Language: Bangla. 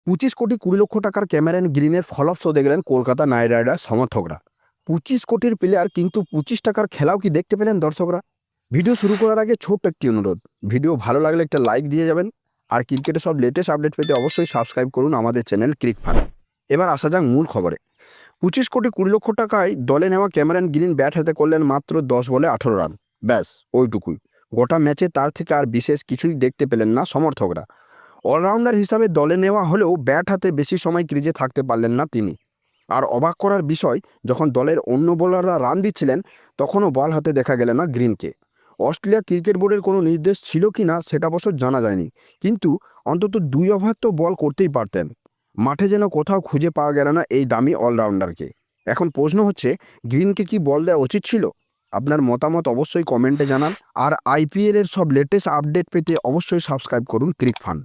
25 কোটি 20 লক্ষ টাকার ক্যামেরন গ্রিনের ফলপ শো দেখলেন কলকাতা নাইট রাইডার্স সমর্থকরা। 25 কোটির প্লেয়ার, কিন্তু 25 টাকার খেলাও কি দেখতে পেলেন দর্শকরা? ভিডিও শুরু করার আগে ছোট্ট একটি অনুরোধ, ভিডিও ভালো লাগলে একটা লাইক দিয়ে যাবেন। আর ক্রিকেটের সব লেটেস্ট আপডেট পেতে অবশ্যই সাবস্ক্রাইব করুন আমাদের চ্যানেল ক্রিক ফান। এবার আসা যাক মূল খবরে। 25 কোটি 20 লক্ষ টাকায় দলে নেওয়া ক্যামেরন গ্রিন ব্যাট হাতে করলেন মাত্র 10 বলে 18 রান। ব্যাস ওইটুকুই। গোটা ম্যাচে তার থেকে আর বিশেষ কিছুই দেখতে পেলেন না সমর্থকরা। অলরাউন্ডার হিসাবে দলে নেওয়া হলেও ব্যাট হাতে বেশি সময় ক্রিজে থাকতে পারলেন না তিনি। আর অবাক করার বিষয়, যখন দলের অন্য বোলাররা রান দিচ্ছিলেন তখনও বল হাতে দেখা গেল না গ্রিনকে। অস্ট্রেলিয়া ক্রিকেট বোর্ডের কোনো নির্দেশ ছিল কি না সেটা অবশ্য জানা যায়নি, কিন্তু অন্তত 2 ওভার তো বল করতেই পারতেন। মাঠে যেন কোথাও খুঁজে পাওয়া গেল না এই দামি অলরাউন্ডারকে। এখন প্রশ্ন হচ্ছে, গ্রিনকে কি বল দেওয়া উচিত ছিল? আপনার মতামত অবশ্যই কমেন্টে জানান। আর আইপিএলের সব লেটেস্ট আপডেট পেতে অবশ্যই সাবস্ক্রাইব করুন ক্রিক ফান।